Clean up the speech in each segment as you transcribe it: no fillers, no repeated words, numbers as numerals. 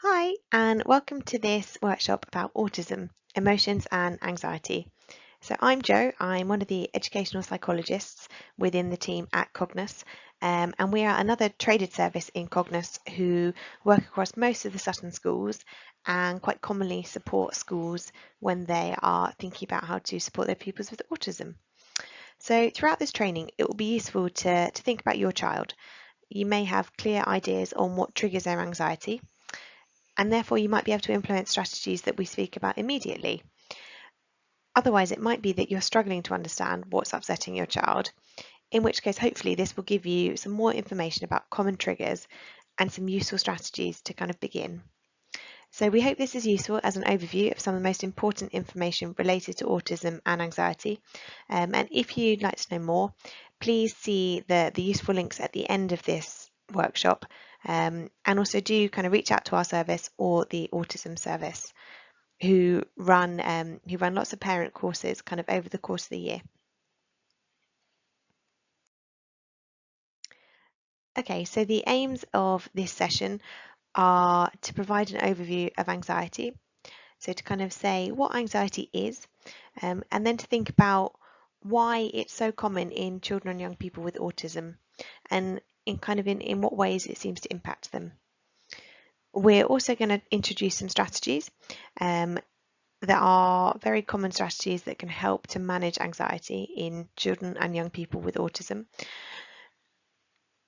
Hi, and welcome to this workshop about autism, emotions and anxiety. So I'm Jo, I'm one of the educational psychologists within the team at Cognus, and we are another traded service in Cognus who work across most of the Sutton schools and quite commonly support schools when they are thinking about how to support their pupils with autism. So throughout this training, it will be useful to think about your child. You may have clear ideas on what triggers their anxiety, and therefore you might be able to implement strategies that we speak about immediately. Otherwise, it might be that you're struggling to understand what's upsetting your child, in which case hopefully this will give you some more information about common triggers and some useful strategies to kind of begin. So we hope this is useful as an overview of some of the most important information related to autism and anxiety. And if you'd like to know more, please see the useful links at the end of this workshop, and also do kind of reach out to our service or the autism service who run lots of parent courses kind of over the course of the year. Okay, so the aims of this session are to provide an overview of anxiety, so to kind of say what anxiety is, and then to think about why it's so common in children and young people with autism, and in what ways it seems to impact them. We're also going to introduce some strategies. There are very common strategies that can help to manage anxiety in children and young people with autism.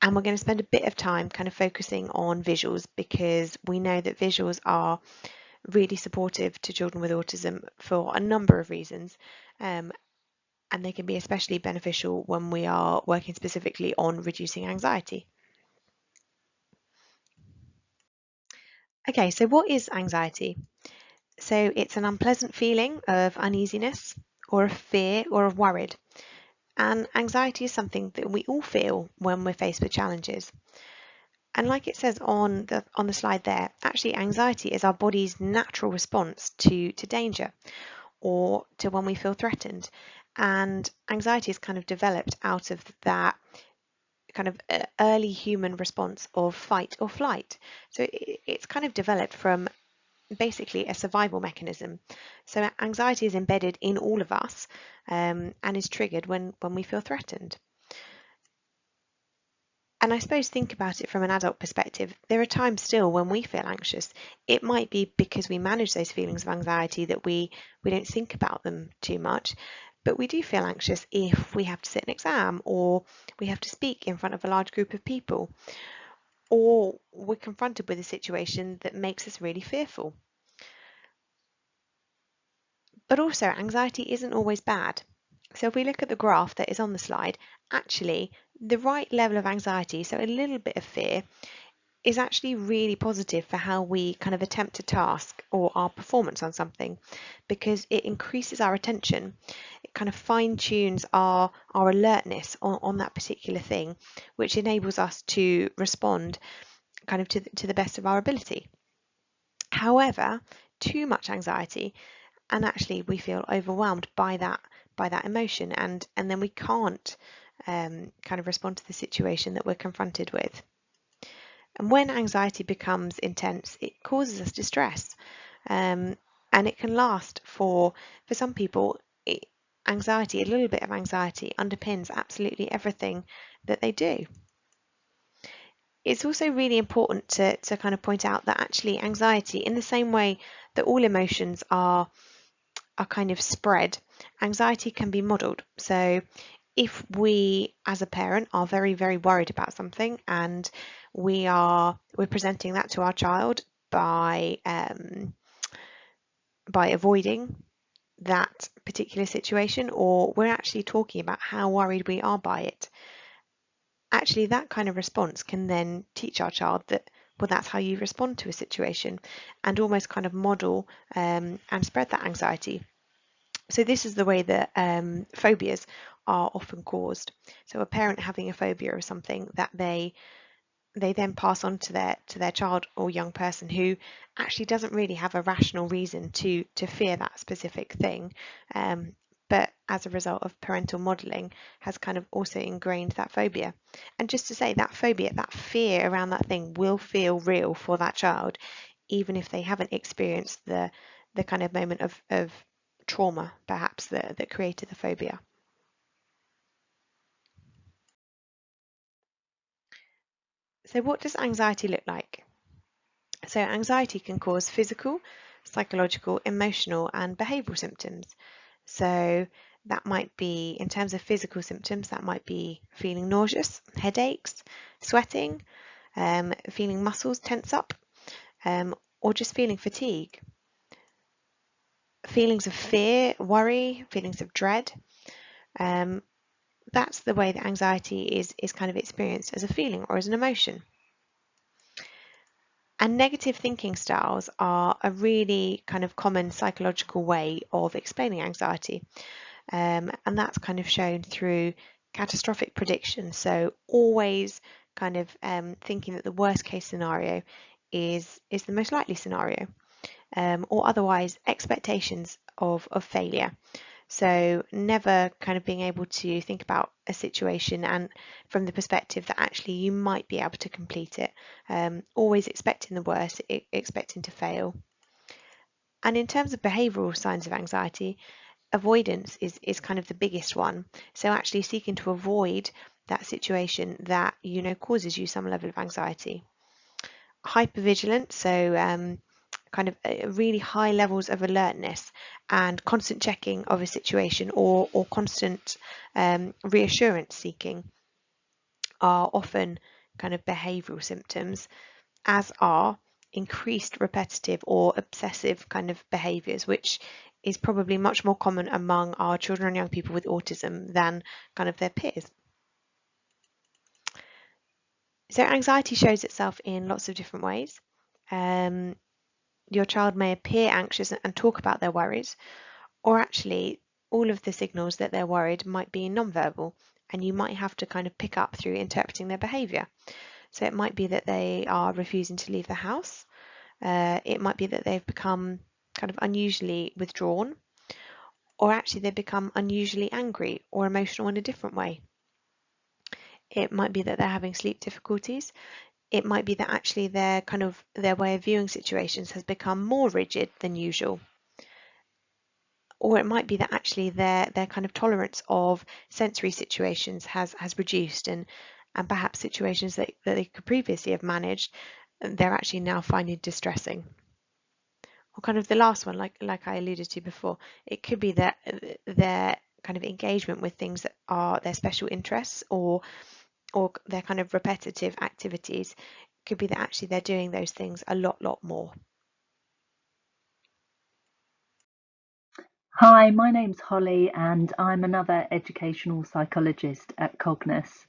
And we're going to spend a bit of time kind of focusing on visuals because we know that visuals are really supportive to children with autism for a number of reasons. And they can be especially beneficial when we are working specifically on reducing anxiety. Okay, so what is anxiety? So it's an unpleasant feeling of uneasiness or of fear or of worried. And anxiety is something that we all feel when we're faced with challenges. And like it says on the slide there, actually anxiety is our body's natural response to danger or to when we feel threatened. And anxiety is kind of developed out of that kind of early human response of fight or flight. So it's kind of developed from basically a survival mechanism. So anxiety is embedded in all of us, and is triggered when we feel threatened. And I suppose think about it from an adult perspective. There are times still when we feel anxious. It might be because we manage those feelings of anxiety that we don't think about them too much. But we do feel anxious if we have to sit an exam, or we have to speak in front of a large group of people, or we're confronted with a situation that makes us really fearful. But also, anxiety isn't always bad. So if we look at the graph that is on the slide, actually the right level of anxiety, so a little bit of fear, is actually really positive for how we kind of attempt a task or our performance on something, because it increases our attention. It kind of fine tunes our alertness on that particular thing, which enables us to respond kind of to the best of our ability. However, too much anxiety, and actually we feel overwhelmed by that emotion, and then we can't kind of respond to the situation that we're confronted with. And when anxiety becomes intense, it causes us distress, and it can last for some people. Anxiety, a little bit of anxiety, underpins absolutely everything that they do. It's also really important to kind of point out that actually anxiety, in the same way that all emotions are kind of spread, anxiety can be modelled. So if we as a parent are very, very worried about something, and we're presenting that to our child by avoiding that particular situation, or we're actually talking about how worried we are by it, actually that kind of response can then teach our child that, well, that's how you respond to a situation, and almost kind of model and spread that anxiety. So this is the way that phobias are often caused. So a parent having a phobia of something that they then pass on to their child or young person who actually doesn't really have a rational reason to fear that specific thing, but as a result of parental modelling has kind of also ingrained that phobia. And just to say, that phobia, that fear around that thing will feel real for that child, even if they haven't experienced the kind of moment of trauma, perhaps, that created the phobia. So what does anxiety look like? So anxiety can cause physical, psychological, emotional, and behavioural symptoms. So that might be, in terms of physical symptoms, that might be feeling nauseous, headaches, sweating, feeling muscles tense up, or just feeling fatigue. Feelings of fear, worry, feelings of dread. That's the way that anxiety is kind of experienced as a feeling or as an emotion. And negative thinking styles are a really kind of common psychological way of explaining anxiety. And that's kind of shown through catastrophic predictions. So always kind of thinking that the worst case scenario is the most likely scenario, or otherwise expectations of failure. So never kind of being able to think about a situation and from the perspective that actually you might be able to complete it. Always expecting the worst, expecting to fail. And in terms of behavioural signs of anxiety, avoidance is kind of the biggest one. So actually seeking to avoid that situation that causes you some level of anxiety. Hypervigilance, so kind of really high levels of alertness and constant checking of a situation, or constant reassurance seeking are often kind of behavioural symptoms, as are increased repetitive or obsessive kind of behaviours, which is probably much more common among our children and young people with autism than kind of their peers. So anxiety shows itself in lots of different ways. Your child may appear anxious and talk about their worries, or actually all of the signals that they're worried might be non-verbal, and you might have to kind of pick up through interpreting their behaviour. So it might be that they are refusing to leave the house. It might be that they've become kind of unusually withdrawn, or actually they've become unusually angry or emotional in a different way. It might be that they're having sleep difficulties. It might be that actually their way of viewing situations has become more rigid than usual. Or it might be that actually their kind of tolerance of sensory situations has reduced, and perhaps situations that they could previously have managed, they're actually now finding distressing. Or kind of the last one, like I alluded to before, it could be that their kind of engagement with things that are their special interests, or their kind of repetitive activities, could be that actually they're doing those things a lot more. Hi, my name's Holly and I'm another educational psychologist at Cognus.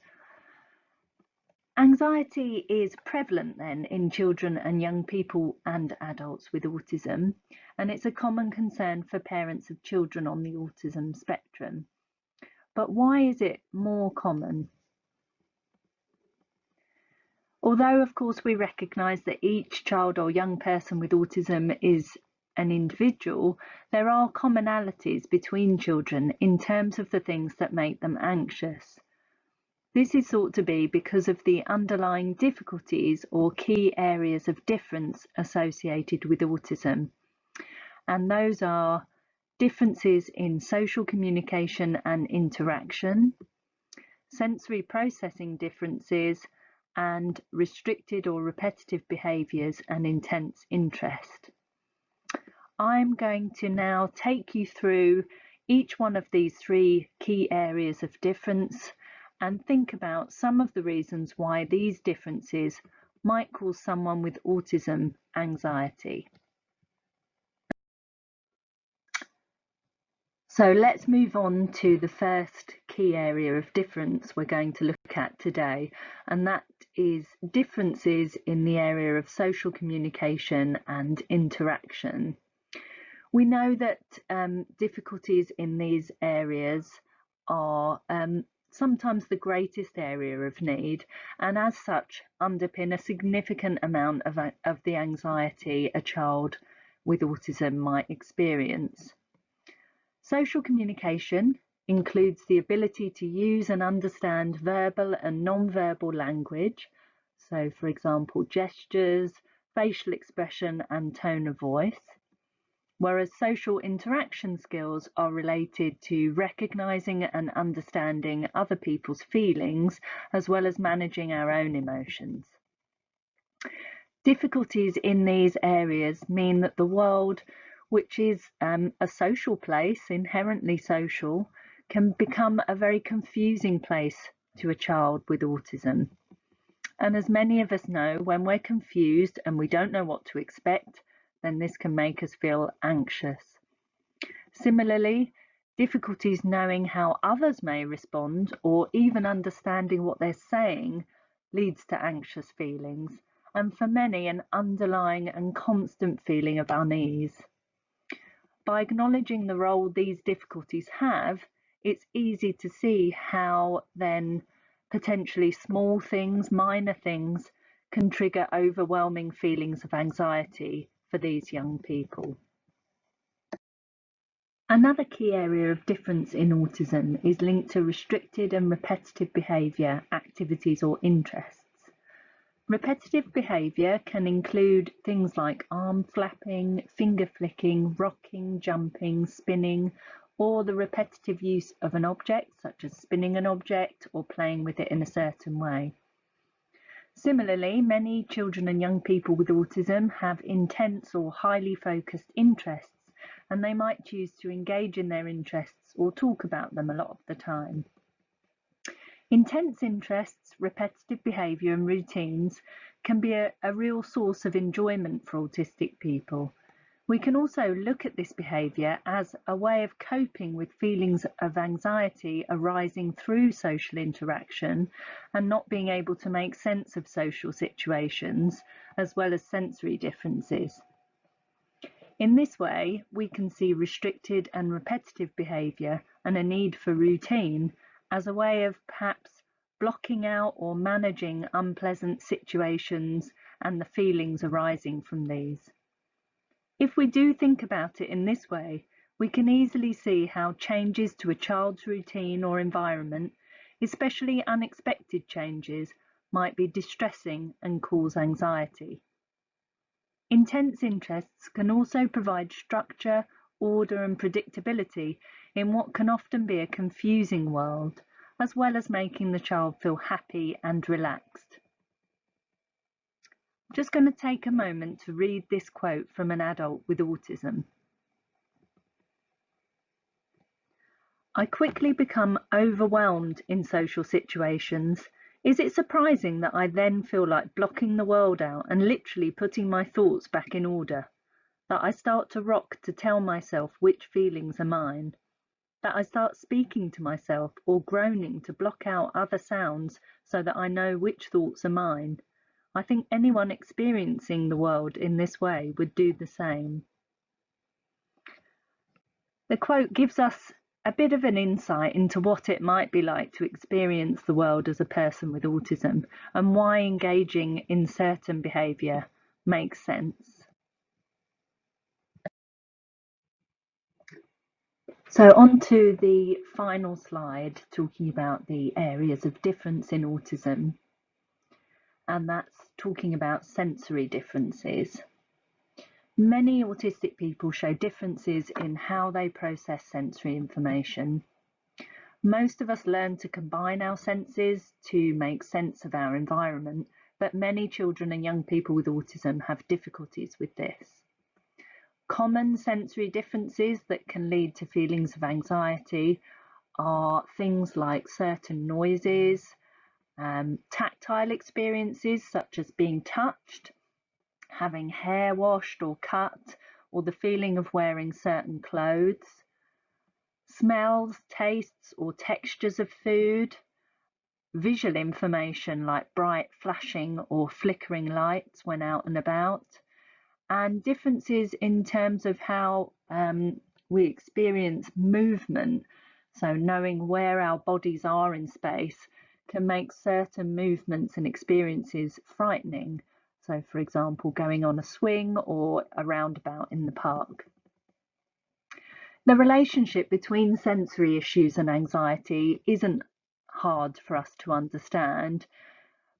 Anxiety is prevalent then in children and young people and adults with autism, and it's a common concern for parents of children on the autism spectrum. But why is it more common? Although, of course, we recognise that each child or young person with autism is an individual, there are commonalities between children in terms of the things that make them anxious. This is thought to be because of the underlying difficulties or key areas of difference associated with autism. And those are differences in social communication and interaction, sensory processing differences, and restricted or repetitive behaviours and intense interest. I'm going to now take you through each one of these three key areas of difference and think about some of the reasons why these differences might cause someone with autism anxiety. So let's move on to the first key area of difference we're going to look at today, and that is differences in the area of social communication and interaction. We know that difficulties in these areas are sometimes the greatest area of need, and as such underpin a significant amount of the anxiety a child with autism might experience. Social communication includes the ability to use and understand verbal and non-verbal language, so for example gestures, facial expression and tone of voice, whereas social interaction skills are related to recognizing and understanding other people's feelings, as well as managing our own emotions. Difficulties in these areas mean that the world, which is a social place, inherently social, can become a very confusing place to a child with autism. And as many of us know, when we're confused and we don't know what to expect, then this can make us feel anxious. Similarly, difficulties knowing how others may respond or even understanding what they're saying leads to anxious feelings, and for many, an underlying and constant feeling of unease. By acknowledging the role these difficulties have, it's easy to see how then potentially small things, minor things, can trigger overwhelming feelings of anxiety for these young people. Another key area of difference in autism is linked to restricted and repetitive behaviour, activities or interests. Repetitive behaviour can include things like arm flapping, finger flicking, rocking, jumping, spinning, or the repetitive use of an object, such as spinning an object or playing with it in a certain way. Similarly, many children and young people with autism have intense or highly focused interests, and they might choose to engage in their interests or talk about them a lot of the time. Intense interests, repetitive behaviour and routines can be a real source of enjoyment for autistic people. We can also look at this behaviour as a way of coping with feelings of anxiety arising through social interaction and not being able to make sense of social situations, as well as sensory differences. In this way, we can see restricted and repetitive behaviour and a need for routine as a way of perhaps blocking out or managing unpleasant situations and the feelings arising from these. If we do think about it in this way, we can easily see how changes to a child's routine or environment, especially unexpected changes, might be distressing and cause anxiety. Intense interests can also provide structure, order and predictability in what can often be a confusing world, as well as making the child feel happy and relaxed. I'm just going to take a moment to read this quote from an adult with autism. I quickly become overwhelmed in social situations. Is it surprising that I then feel like blocking the world out and literally putting my thoughts back in order? That I start to rock to tell myself which feelings are mine? That I start speaking to myself or groaning to block out other sounds so that I know which thoughts are mine? I think anyone experiencing the world in this way would do the same. The quote gives us a bit of an insight into what it might be like to experience the world as a person with autism and why engaging in certain behaviour makes sense. So on to the final slide, talking about the areas of difference in autism, and that's talking about sensory differences. Many autistic people show differences in how they process sensory information. Most of us learn to combine our senses to make sense of our environment, but many children and young people with autism have difficulties with this. Common sensory differences that can lead to feelings of anxiety are things like certain noises, tactile experiences such as being touched, having hair washed or cut, or the feeling of wearing certain clothes, smells, tastes or textures of food, visual information like bright flashing or flickering lights when out and about, and differences in terms of how we experience movement. So knowing where our bodies are in space can make certain movements and experiences frightening. So for example, going on a swing or a roundabout in the park. The relationship between sensory issues and anxiety isn't hard for us to understand.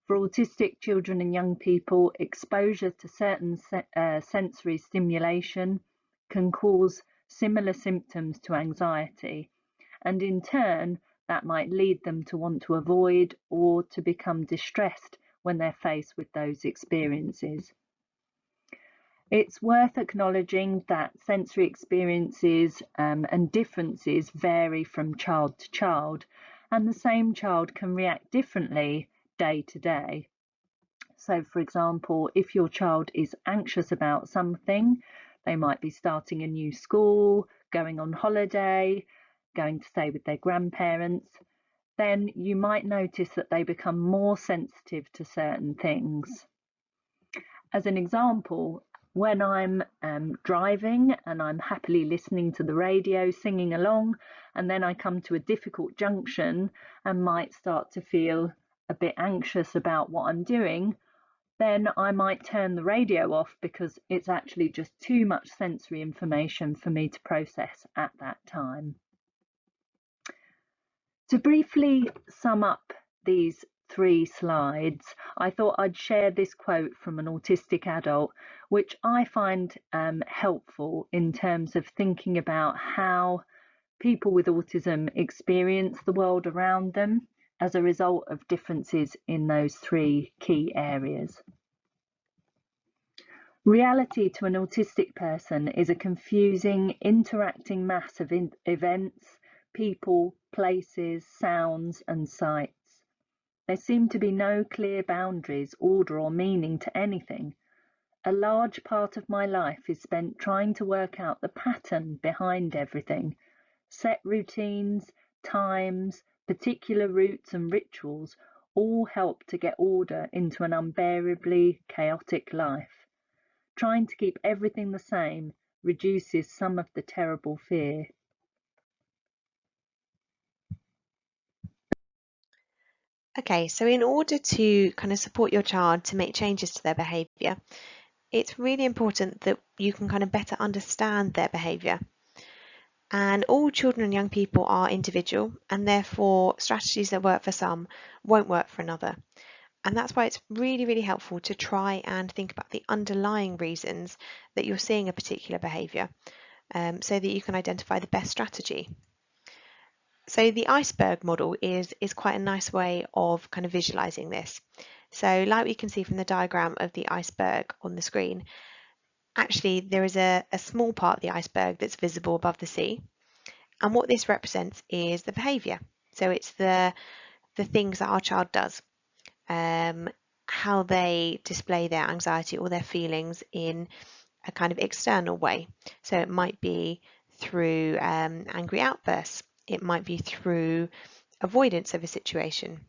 For autistic children and young people, exposure to certain sensory stimulation can cause similar symptoms to anxiety, and in turn, that might lead them to want to avoid or to become distressed when they're faced with those experiences. It's worth acknowledging that sensory experiences and differences vary from child to child, and the same child can react differently day to day. So, for example, if your child is anxious about something, they might be starting a new school, going on holiday, going to stay with their grandparents, then you might notice that they become more sensitive to certain things. As an example, when I'm driving and I'm happily listening to the radio, singing along, and then I come to a difficult junction and might start to feel a bit anxious about what I'm doing, then I might turn the radio off because it's actually just too much sensory information for me to process at that time. To briefly sum up these 3 slides, I thought I'd share this quote from an autistic adult, which I find helpful in terms of thinking about how people with autism experience the world around them as a result of differences in those 3 key areas. Reality to an autistic person is a confusing, interacting mass of events, people, places, sounds, and sights. There seem to be no clear boundaries, order, or meaning to anything. A large part of my life is spent trying to work out the pattern behind everything. Set routines, times, particular routes, and rituals all help to get order into an unbearably chaotic life. Trying to keep everything the same reduces some of the terrible fear. Okay, so in order to kind of support your child to make changes to their behaviour, it's really important that you can kind of better understand their behaviour. And all children and young people are individual, and therefore strategies that work for some won't work for another. And that's why it's really, really helpful to try and think about the underlying reasons that you're seeing a particular behaviour, so that you can identify the best strategy. So the iceberg model is quite a nice way of kind of visualizing this. So like we can see from the diagram of the iceberg on the screen, actually there is a small part of the iceberg that's visible above the sea. And what this represents is the behaviour. So it's the things that our child does, how they display their anxiety or their feelings in a kind of external way. So it might be through angry outbursts. It might be through avoidance of a situation.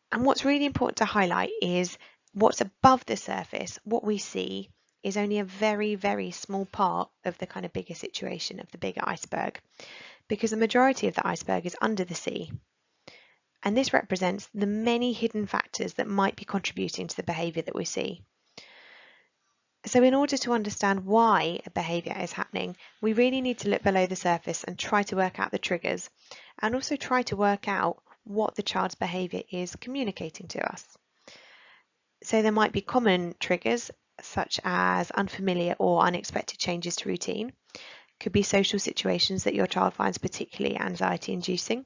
And what's really important to highlight is what's above the surface. What we see is only a very, very small part of the kind of bigger situation, of the bigger iceberg, because the majority of the iceberg is under the sea. And this represents the many hidden factors that might be contributing to the behaviour that we see. So in order to understand why a behaviour is happening, we really need to look below the surface and try to work out the triggers, and also try to work out what the child's behaviour is communicating to us. So there might be common triggers, such as unfamiliar or unexpected changes to routine. Could be social situations that your child finds particularly anxiety-inducing.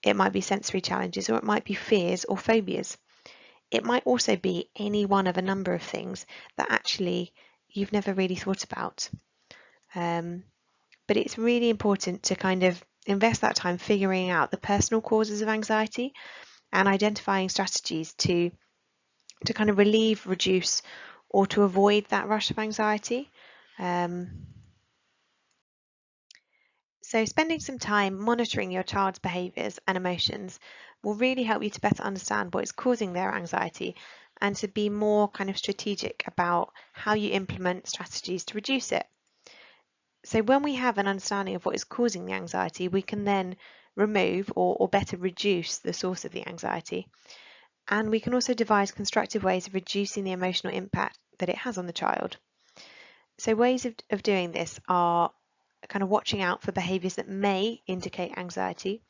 It might be sensory challenges, or it might be fears or phobias. It might also be any one of a number of things that actually you've never really thought about. But it's really important to kind of invest that time figuring out the personal causes of anxiety and identifying strategies to kind of relieve, reduce, or to avoid that rush of anxiety. So spending some time monitoring your child's behaviours and emotions will really help you to better understand what is causing their anxiety and to be more kind of strategic about how you implement strategies to reduce it. So when we have an understanding of what is causing the anxiety, we can then remove or better reduce the source of the anxiety. And we can also devise constructive ways of reducing the emotional impact that it has on the child. So ways of doing this are kind of watching out for behaviours that may indicate anxiety,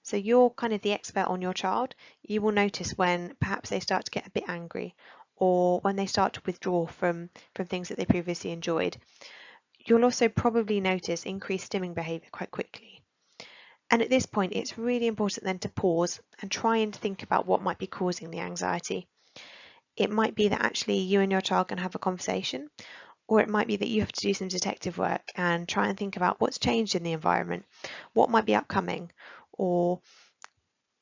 So you're kind of the expert on your child. You will notice when perhaps they start to get a bit angry, or when they start to withdraw from things that they previously enjoyed. You'll also probably notice increased stimming behaviour quite quickly. And at this point, it's really important then to pause and try and think about what might be causing the anxiety. It might be that actually you and your child can have a conversation, or it might be that you have to do some detective work and try and think about what's changed in the environment, what might be upcoming, or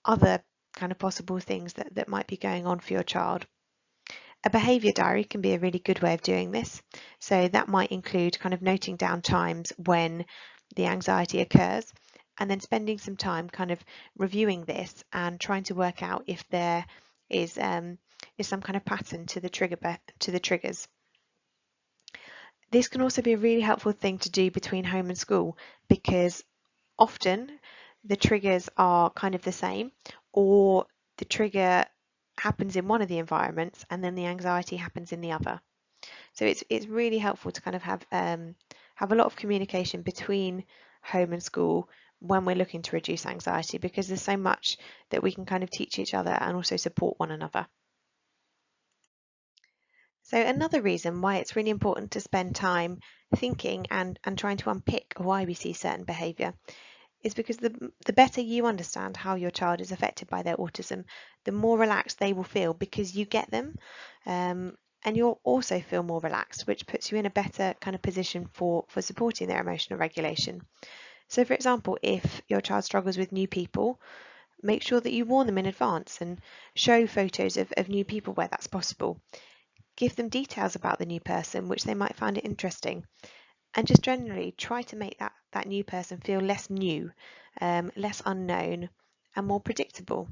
other kind of possible things that might be going on for your child. A behaviour diary can be a really good way of doing this. So that might include kind of noting down times when the anxiety occurs, and then spending some time kind of reviewing this and trying to work out if there is some kind of pattern to the triggers. This can also be a really helpful thing to do between home and school, because often the triggers are kind of the same, or the trigger happens in one of the environments and then the anxiety happens in the other. So it's really helpful to kind of have a lot of communication between home and school when we're looking to reduce anxiety, because there's so much that we can kind of teach each other and also support one another. So another reason why it's really important to spend time thinking and trying to unpick why we see certain behaviour is because the better you understand how your child is affected by their autism, the more relaxed they will feel because you get them. And you'll also feel more relaxed, which puts you in a better kind of position for supporting their emotional regulation. So for example, if your child struggles with new people, make sure that you warn them in advance and show photos of new people where that's possible. Give them details about the new person, which they might find interesting. And just generally try to make that new person feel less new, less unknown, and more predictable.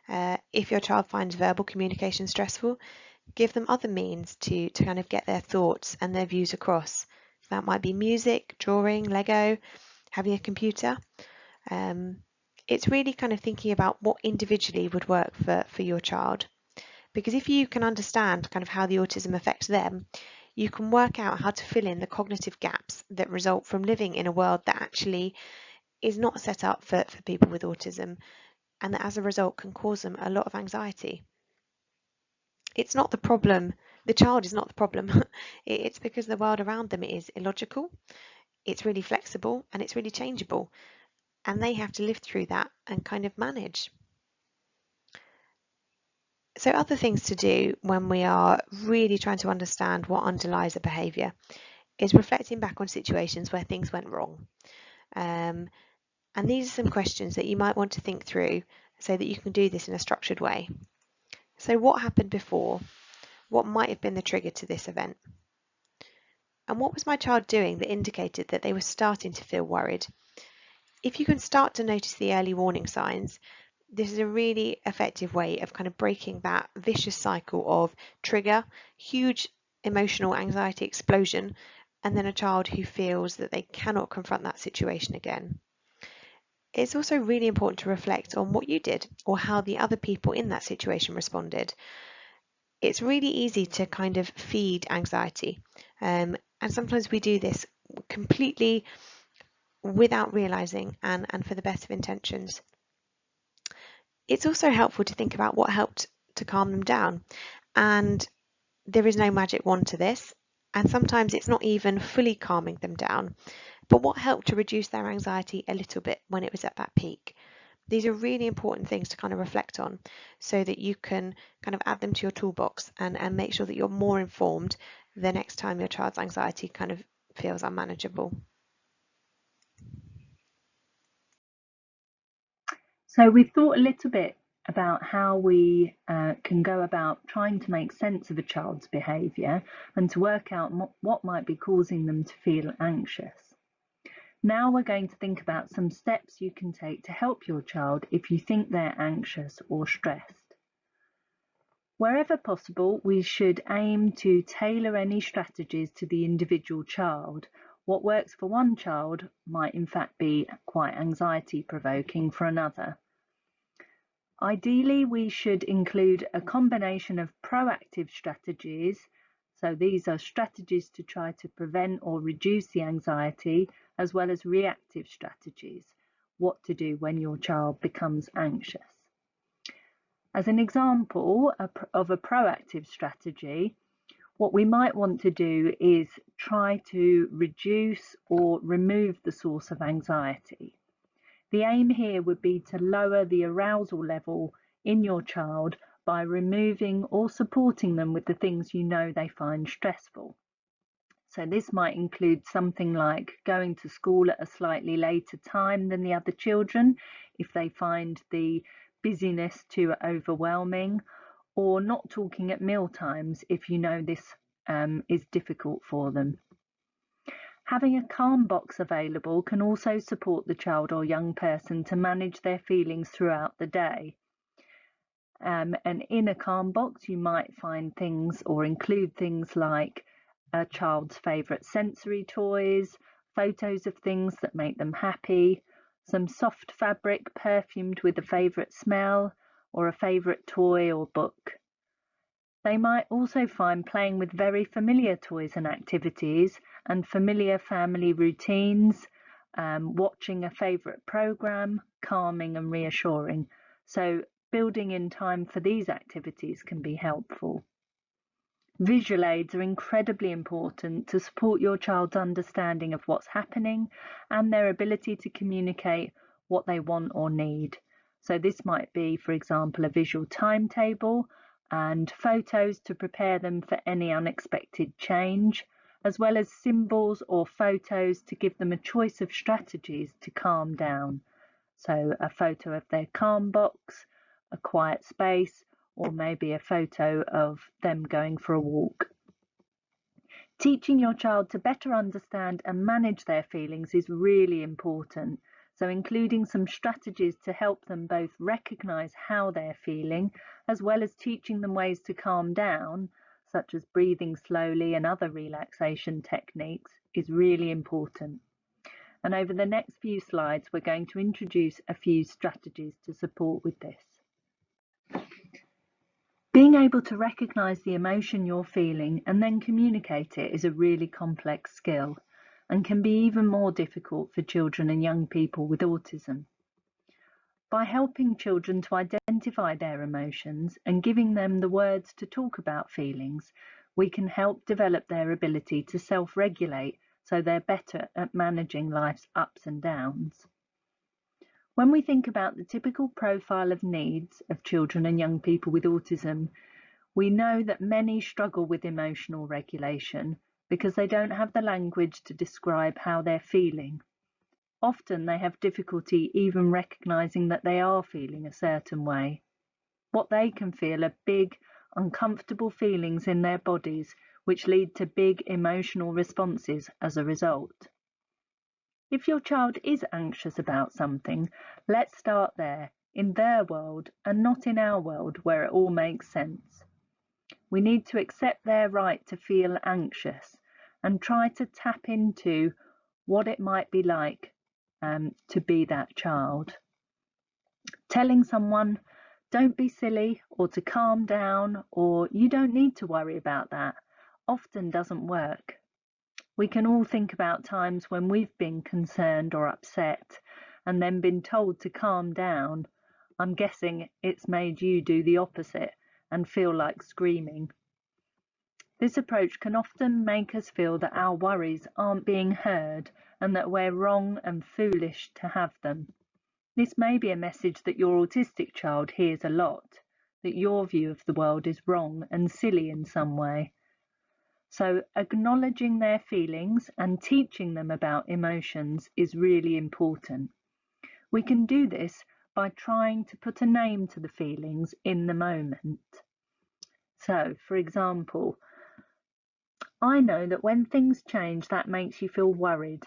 If your child finds verbal communication stressful, give them other means to kind of get their thoughts and their views across. That might be music, drawing, Lego, having a computer. It's really kind of thinking about what individually would work for your child. Because if you can understand kind of how the autism affects them, you can work out how to fill in the cognitive gaps that result from living in a world that actually is not set up for people with autism, and that as a result can cause them a lot of anxiety. It's not the problem, the child is not the problem. It's because the world around them is illogical, it's really flexible, and it's really changeable, and they have to live through that and kind of manage. So other things to do when we are really trying to understand what underlies a behaviour is reflecting back on situations where things went wrong. And these are some questions that you might want to think through so that you can do this in a structured way. So what happened before? What might have been the trigger to this event? And what was my child doing that indicated that they were starting to feel worried? If you can start to notice the early warning signs, this is a really effective way of kind of breaking that vicious cycle of trigger, huge emotional anxiety explosion, and then a child who feels that they cannot confront that situation again. It's also really important to reflect on what you did or how the other people in that situation responded. It's really easy to kind of feed anxiety, and sometimes we do this completely without realizing and for the best of intentions. It's also helpful to think about what helped to calm them down, and there is no magic wand to this, and sometimes it's not even fully calming them down, but what helped to reduce their anxiety a little bit when it was at that peak. These are really important things to kind of reflect on so that you can kind of add them to your toolbox and make sure that you're more informed the next time your child's anxiety kind of feels unmanageable. So we've thought a little bit about how we can go about trying to make sense of a child's behaviour and to work out what might be causing them to feel anxious. Now we're going to think about some steps you can take to help your child if you think they're anxious or stressed. Wherever possible, we should aim to tailor any strategies to the individual child. What works for one child might in fact be quite anxiety provoking for another. Ideally, we should include a combination of proactive strategies. So these are strategies to try to prevent or reduce the anxiety, as well as reactive strategies, what to do when your child becomes anxious. As an example of a proactive strategy, what we might want to do is try to reduce or remove the source of anxiety. The aim here would be to lower the arousal level in your child by removing or supporting them with the things you know they find stressful. So this might include something like going to school at a slightly later time than the other children if they find the busyness too overwhelming, or not talking at meal times if you know this is difficult for them. Having a calm box available can also support the child or young person to manage their feelings throughout the day. And in a calm box, you might find things or include things like a child's favourite sensory toys, photos of things that make them happy, some soft fabric perfumed with a favourite smell, or a favourite toy or book. They might also find playing with very familiar toys and activities and familiar family routines, watching a favourite programme, calming and reassuring. So building in time for these activities can be helpful. Visual aids are incredibly important to support your child's understanding of what's happening and their ability to communicate what they want or need. So this might be, for example, a visual timetable and photos to prepare them for any unexpected change, as well as symbols or photos to give them a choice of strategies to calm down. So a photo of their calm box, a quiet space, or maybe a photo of them going for a walk. Teaching your child to better understand and manage their feelings is really important. So including some strategies to help them both recognise how they're feeling, as well as teaching them ways to calm down, such as breathing slowly and other relaxation techniques, is really important. And over the next few slides, we're going to introduce a few strategies to support with this. Being able to recognise the emotion you're feeling and then communicate it is a really complex skill and can be even more difficult for children and young people with autism. By helping children to identify their emotions and giving them the words to talk about feelings, we can help develop their ability to self-regulate so they're better at managing life's ups and downs. When we think about the typical profile of needs of children and young people with autism, we know that many struggle with emotional regulation because they don't have the language to describe how they're feeling. Often they have difficulty even recognizing that they are feeling a certain way. What they can feel are big, uncomfortable feelings in their bodies, which lead to big emotional responses as a result. If your child is anxious about something, let's start there, in their world and not in our world where it all makes sense. We need to accept their right to feel anxious and try to tap into what it might be like to be that child. Telling someone, don't be silly, or to calm down, or you don't need to worry about that, often doesn't work. We can all think about times when we've been concerned or upset and then been told to calm down. I'm guessing it's made you do the opposite and feel like screaming. This approach can often make us feel that our worries aren't being heard and that we're wrong and foolish to have them. This may be a message that your autistic child hears a lot, that your view of the world is wrong and silly in some way. So acknowledging their feelings and teaching them about emotions is really important. We can do this by trying to put a name to the feelings in the moment. So, for example, I know that when things change, that makes you feel worried.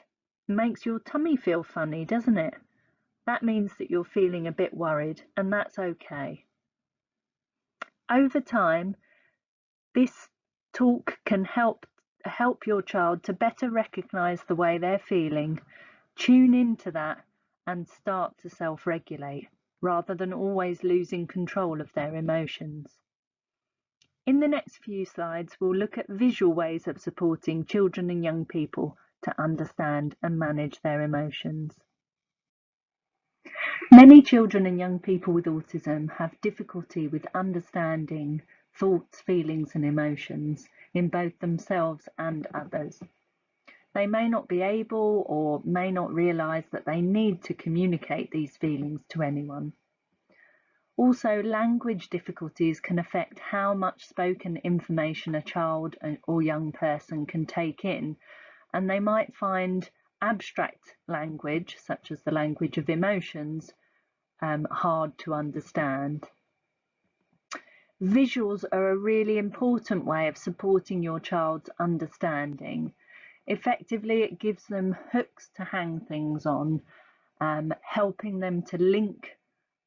It makes your tummy feel funny, doesn't it? That means that you're feeling a bit worried, and that's okay. Over time, this talk can help your child to better recognize the way they're feeling, tune into that, and start to self-regulate, rather than always losing control of their emotions. In the next few slides, we'll look at visual ways of supporting children and young people to understand and manage their emotions. Many children and young people with autism have difficulty with understanding thoughts, feelings, and emotions in both themselves and others. They may not be able or may not realise that they need to communicate these feelings to anyone. Also, language difficulties can affect how much spoken information a child or young person can take in, and they might find abstract language, such as the language of emotions, hard to understand. Visuals are a really important way of supporting your child's understanding. Effectively, it gives them hooks to hang things on, helping them to link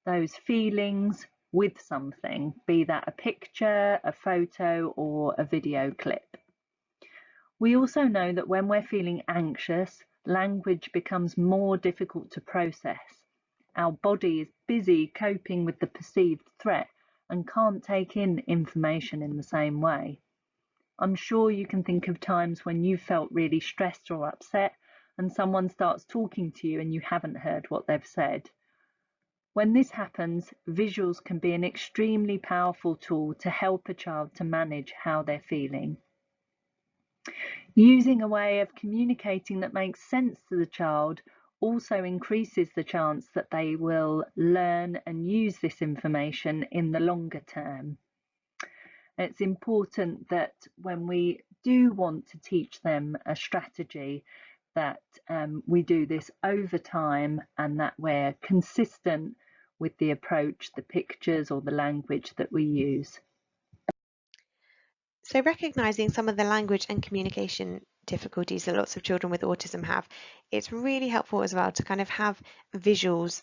those feelings with something, be that a picture, a photo, or a video clip. We also know that when we're feeling anxious, language becomes more difficult to process. Our body is busy coping with the perceived threat and can't take in information in the same way. I'm sure you can think of times when you felt really stressed or upset and someone starts talking to you and you haven't heard what they've said. When this happens, visuals can be an extremely powerful tool to help a child to manage how they're feeling. Using a way of communicating that makes sense to the child also increases the chance that they will learn and use this information in the longer term. It's important that when we do want to teach them a strategy, that we do this over time and that we're consistent with the approach, the pictures, or the language that we use. So recognising some of the language and communication difficulties that lots of children with autism have, it's really helpful as well to kind of have visuals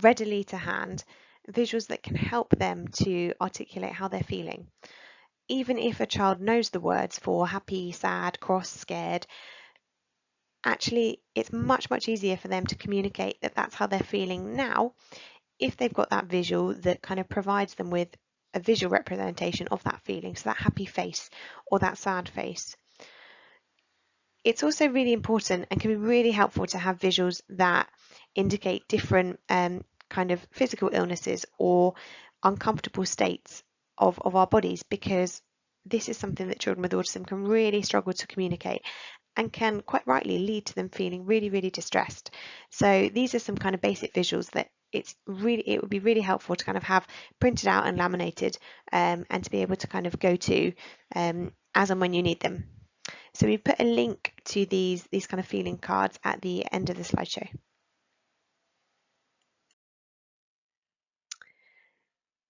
readily to hand, visuals that can help them to articulate how they're feeling. Even if a child knows the words for happy, sad, cross, scared, actually it's much, much easier for them to communicate that that's how they're feeling now if they've got that visual that kind of provides them with a visual representation of that feeling, so that happy face or that sad face. It's also really important and can be really helpful to have visuals that indicate different kind of physical illnesses or uncomfortable states of our bodies, because this is something that children with autism can really struggle to communicate and can quite rightly lead to them feeling really, really distressed. So these are some kind of basic visuals that it would be really helpful to kind of have printed out and laminated and to be able to kind of go to as and when you need them. So we've put a link to these kind of feeling cards at the end of the slideshow.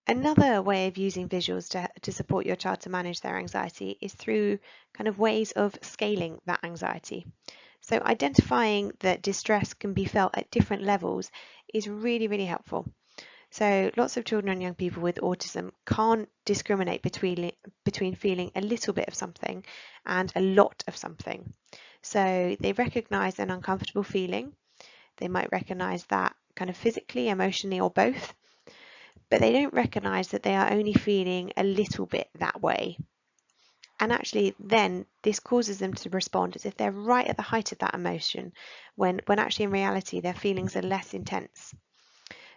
Another way of using visuals to support your child to manage their anxiety is through kind of ways of scaling that anxiety. So identifying that distress can be felt at different levels is really, really helpful. So lots of children and young people with autism can't discriminate between feeling a little bit of something and a lot of something. So they recognise an uncomfortable feeling. They might recognise that kind of physically, emotionally, or both, but they don't recognise that they are only feeling a little bit that way. And actually then this causes them to respond as if they're right at the height of that emotion, when actually in reality their feelings are less intense.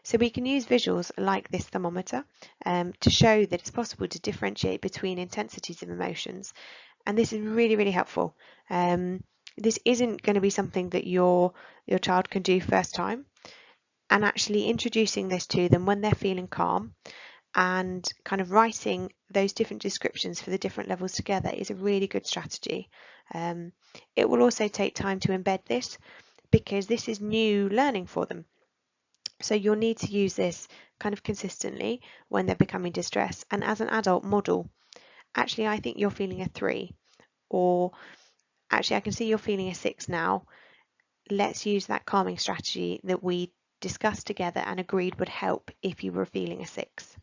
So we can use visuals like this thermometer to show that it's possible to differentiate between intensities of emotions. And this is really, really helpful. This isn't going to be something that your child can do first time. And actually introducing this to them when they're feeling calm and kind of writing those different descriptions for the different levels together is a really good strategy. It will also take time to embed this because this is new learning for them. So you'll need to use this kind of consistently when they're becoming distressed, and as an adult model, actually I think you're feeling a 3, or actually I can see you're feeling a 6 now. Let's use that calming strategy that we discussed together and agreed would help if you were feeling a 6.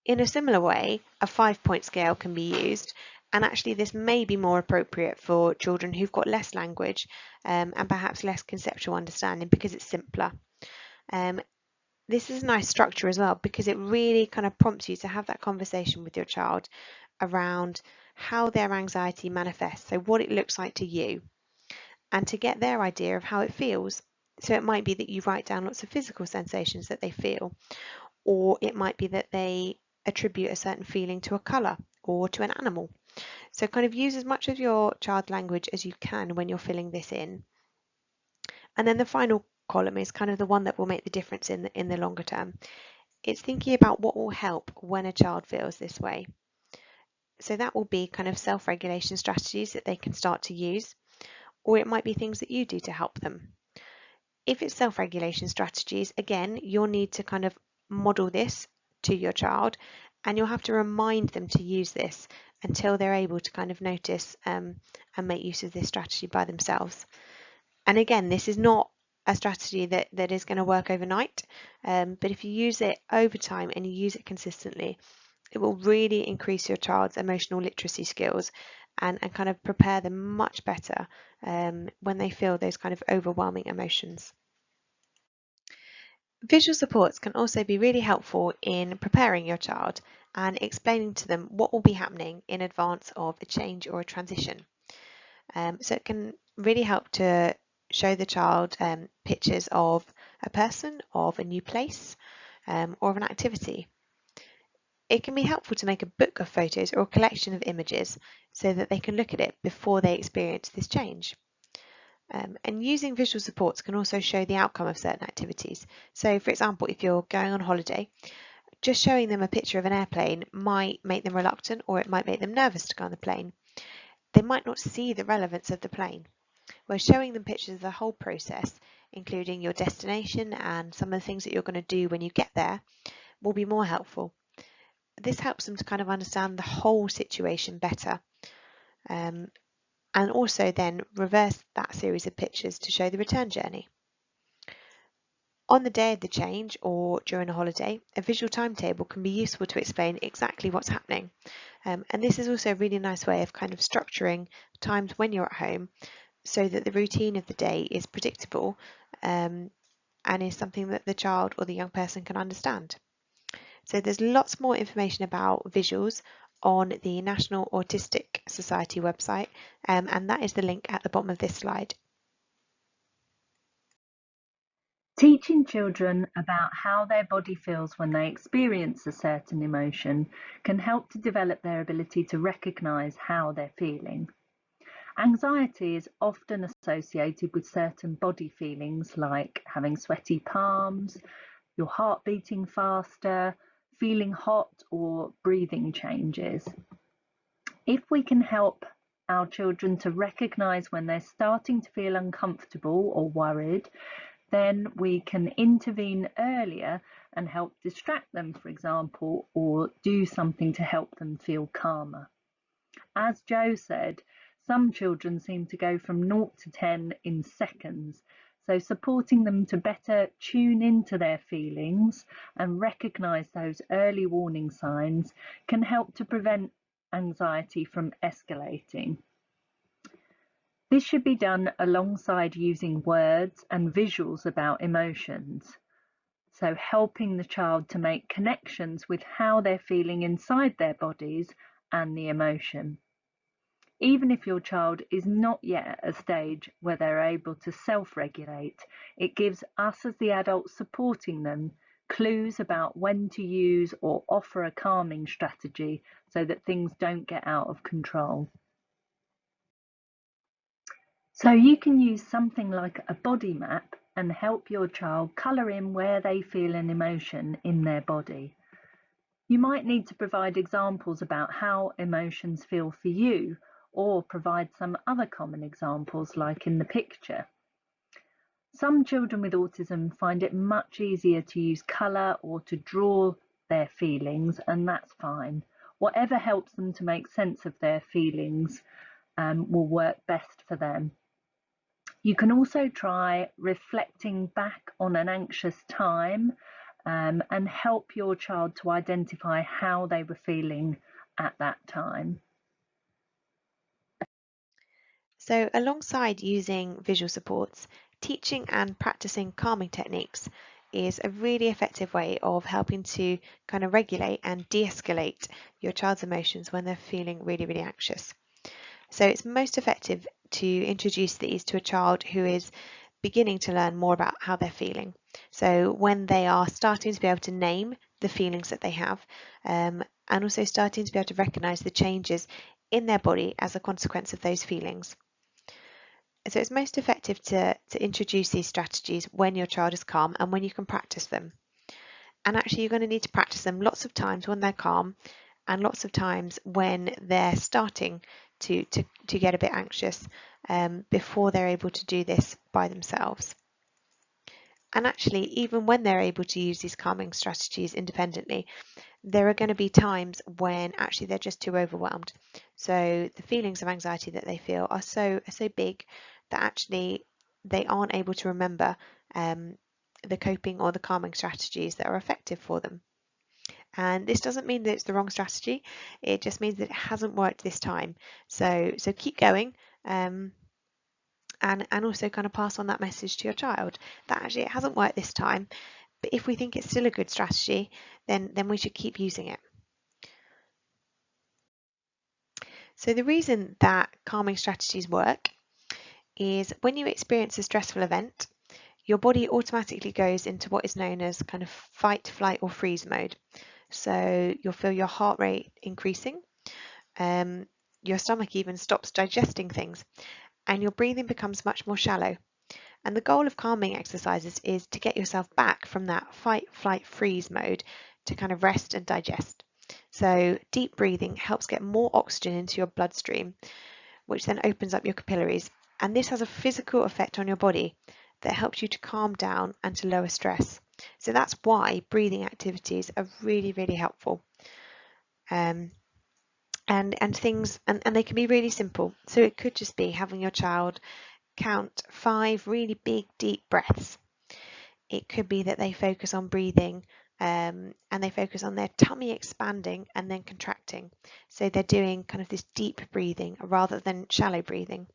In a similar way, a 5-point scale can be used, and actually this may be more appropriate for children who've got less language and perhaps less conceptual understanding because it's simpler. This is a nice structure as well because it really kind of prompts you to have that conversation with your child around how their anxiety manifests, so what it looks like to you. and to get their idea of how it feels. So it might be that you write down lots of physical sensations that they feel, or it might be that they attribute a certain feeling to a colour or to an animal. So kind of use as much of your child language as you can when you're filling this in. And then the final column is kind of the one that will make the difference in the longer term. It's thinking about what will help when a child feels this way. So that will be kind of self-regulation strategies that they can start to use, or it might be things that you do to help them. If it's self-regulation strategies, again, you'll need to kind of model this to your child, and you'll have to remind them to use this until they're able to kind of notice and make use of this strategy by themselves. And again, this is not a strategy that is going to work overnight, but if you use it over time and you use it consistently, it will really increase your child's emotional literacy skills and kind of prepare them much better when they feel those kind of overwhelming emotions. Visual supports can also be really helpful in preparing your child and explaining to them what will be happening in advance of a change or a transition. So it can really help to show the child pictures of a person, of a new place, or of an activity. It can be helpful to make a book of photos or a collection of images so that they can look at it before they experience this change. And using visual supports can also show the outcome of certain activities. So, for example, if you're going on holiday, just showing them a picture of an airplane might make them reluctant, or it might make them nervous to go on the plane. They might not see the relevance of the plane. Where showing them pictures of the whole process, including your destination and some of the things that you're going to do when you get there, will be more helpful. This helps them to kind of understand the whole situation better. And also then reverse that series of pictures to show the return journey. On the day of the change or during a holiday, a visual timetable can be useful to explain exactly what's happening. And this is also a really nice way of kind of structuring times when you're at home so that the routine of the day is predictable and is something that the child or the young person can understand. So there's lots more information about visuals on the National Autistic Society website, and that is the link at the bottom of this slide. Teaching children about how their body feels when they experience a certain emotion can help to develop their ability to recognise how they're feeling. Anxiety is often associated with certain body feelings like having sweaty palms, your heart beating faster, feeling hot, or breathing changes. If we can help our children to recognise when they're starting to feel uncomfortable or worried, then we can intervene earlier and help distract them, for example, or do something to help them feel calmer. As Jo said, some children seem to go from 0 to 10 in seconds, so supporting them to better tune into their feelings and recognise those early warning signs can help to prevent anxiety from escalating. This should be done alongside using words and visuals about emotions, so helping the child to make connections with how they're feeling inside their bodies and the emotion. Even if your child is not yet at a stage where they're able to self-regulate, it gives us as the adults supporting them clues about when to use or offer a calming strategy so that things don't get out of control. So you can use something like a body map and help your child colour in where they feel an emotion in their body. You might need to provide examples about how emotions feel for you, or provide some other common examples like in the picture. Some children with autism find it much easier to use colour or to draw their feelings, and that's fine. Whatever helps them to make sense of their feelings will work best for them. You can also try reflecting back on an anxious time and help your child to identify how they were feeling at that time. So alongside using visual supports, teaching and practicing calming techniques is a really effective way of helping to kind of regulate and de-escalate your child's emotions when they're feeling really, really anxious. So it's most effective to introduce these to a child who is beginning to learn more about how they're feeling. So when they are starting to be able to name the feelings that they have, and also starting to be able to recognise the changes in their body as a consequence of those feelings. So it's most effective to introduce these strategies when your child is calm and when you can practice them. And actually, you're going to need to practice them lots of times when they're calm and lots of times when they're starting to get a bit anxious before they're able to do this by themselves. And actually, even when they're able to use these calming strategies independently, there are going to be times when actually they're just too overwhelmed. So the feelings of anxiety that they feel are so big that actually they aren't able to remember the coping or the calming strategies that are effective for them. And this doesn't mean that it's the wrong strategy. It just means that it hasn't worked this time. So keep going. And also kind of pass on that message to your child that actually it hasn't worked this time, but if we think it's still a good strategy, then we should keep using it. So the reason that calming strategies work is when you experience a stressful event, your body automatically goes into what is known as kind of fight, flight or freeze mode. So you'll feel your heart rate increasing, your stomach even stops digesting things, and your breathing becomes much more shallow. And the goal of calming exercises is to get yourself back from that fight, flight, freeze mode to kind of rest and digest. So deep breathing helps get more oxygen into your bloodstream, which then opens up your capillaries. And this has a physical effect on your body that helps you to calm down and to lower stress. So that's why breathing activities are really, really helpful. And they can be really simple. So it could just be having your child count 5 really big, deep breaths. It could be that they focus on breathing and they focus on their tummy expanding and then contracting. So they're doing kind of this deep breathing rather than shallow breathing.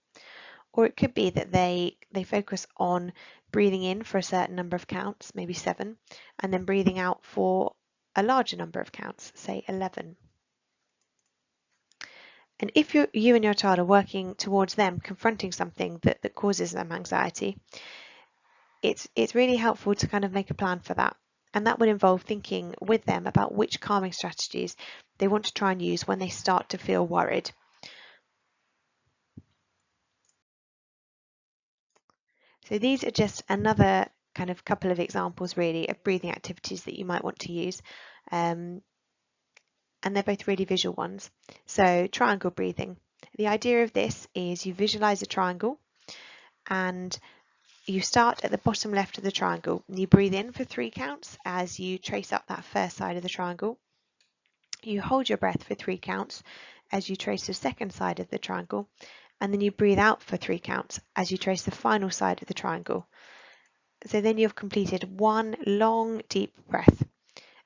Or it could be that they focus on breathing in for a certain number of counts, maybe 7, and then breathing out for a larger number of counts, say 11. And if you and your child are working towards them confronting something that causes them anxiety, it's really helpful to kind of make a plan for that. And that would involve thinking with them about which calming strategies they want to try and use when they start to feel worried. So these are just another kind of couple of examples really of breathing activities that you might want to use. And they're both really visual ones. So triangle breathing. The idea of this is you visualize a triangle and you start at the bottom left of the triangle and you breathe in for 3 counts as you trace up that first side of the triangle. You hold your breath for 3 counts as you trace the second side of the triangle, and then you breathe out for 3 counts as you trace the final side of the triangle. So then you've completed one long deep breath.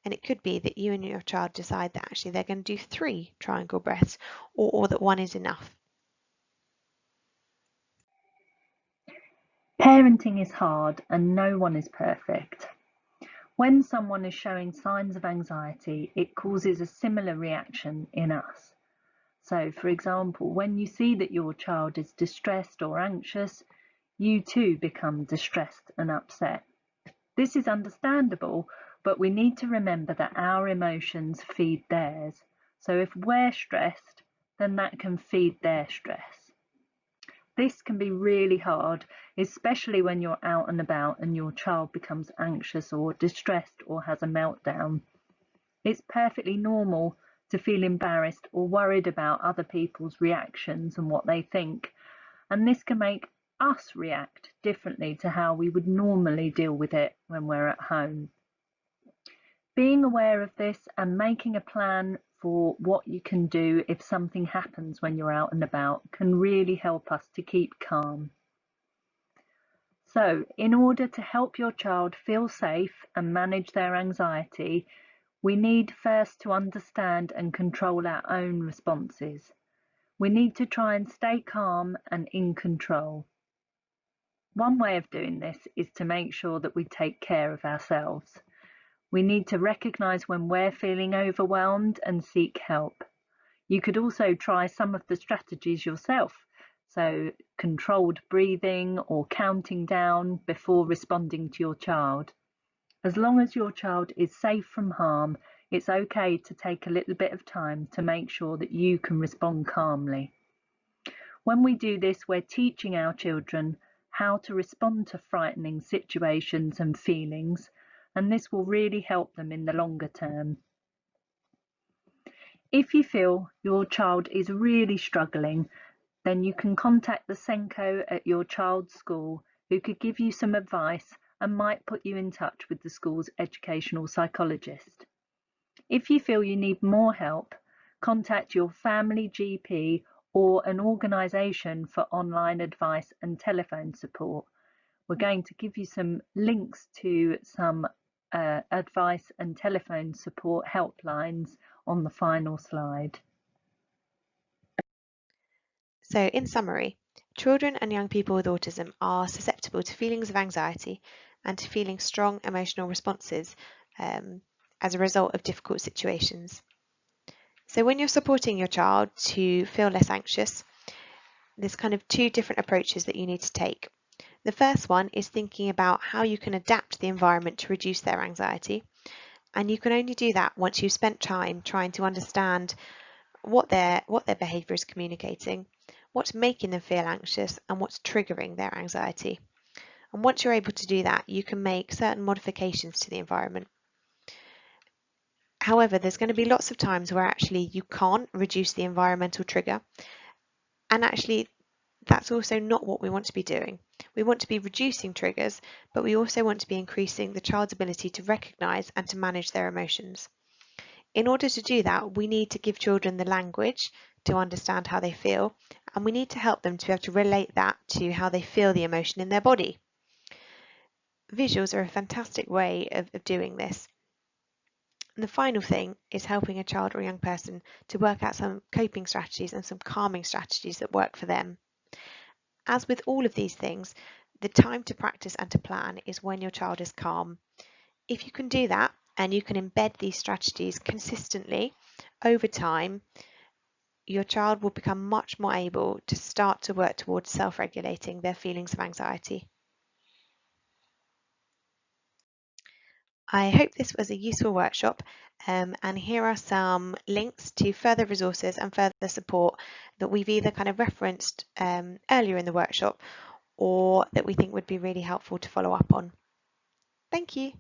And it could be that you and your child decide that actually they're going to do 3 triangle breaths or that 1 is enough. Parenting is hard and no one is perfect. When someone is showing signs of anxiety, it causes a similar reaction in us. So, for example, when you see that your child is distressed or anxious, you too become distressed and upset. This is understandable, but we need to remember that our emotions feed theirs. So if we're stressed, then that can feed their stress. This can be really hard, especially when you're out and about and your child becomes anxious or distressed or has a meltdown. It's perfectly normal to feel embarrassed or worried about other people's reactions and what they think, and this can make us react differently to how we would normally deal with it when we're at home. Being aware of this and making a plan for what you can do if something happens when you're out and about can really help us to keep calm. So, in order to help your child feel safe and manage their anxiety, we need first to understand and control our own responses. We need to try and stay calm and in control. One way of doing this is to make sure that we take care of ourselves. We need to recognise when we're feeling overwhelmed and seek help. You could also try some of the strategies yourself. So controlled breathing or counting down before responding to your child. As long as your child is safe from harm, it's okay to take a little bit of time to make sure that you can respond calmly. When we do this, we're teaching our children how to respond to frightening situations and feelings, and this will really help them in the longer term. If you feel your child is really struggling, then you can contact the Senko at your child's school, who could give you some advice and might put you in touch with the school's educational psychologist. If you feel you need more help, contact your family GP or an organisation for online advice and telephone support. We're going to give you some links to some advice and telephone support helplines on the final slide. So, in summary, children and young people with autism are susceptible to feelings of anxiety and to feeling strong emotional responses as a result of difficult situations. So, when you're supporting your child to feel less anxious, there's kind of two different approaches that you need to take. The first one is thinking about how you can adapt the environment to reduce their anxiety. And you can only do that once you've spent time trying to understand what their behaviour is communicating, what's making them feel anxious, and what's triggering their anxiety. And once you're able to do that, you can make certain modifications to the environment. However, there's going to be lots of times where actually you can't reduce the environmental trigger. And actually, that's also not what we want to be doing. We want to be reducing triggers, but we also want to be increasing the child's ability to recognise and to manage their emotions. In order to do that, we need to give children the language to understand how they feel, and we need to help them to be able to relate that to how they feel the emotion in their body. Visuals are a fantastic way of doing this. And the final thing is helping a child or a young person to work out some coping strategies and some calming strategies that work for them. As with all of these things, the time to practice and to plan is when your child is calm. If you can do that and you can embed these strategies consistently over time, your child will become much more able to start to work towards self-regulating their feelings of anxiety. I hope this was a useful workshop, and here are some links to further resources and further support that we've either kind of referenced earlier in the workshop or that we think would be really helpful to follow up on. Thank you.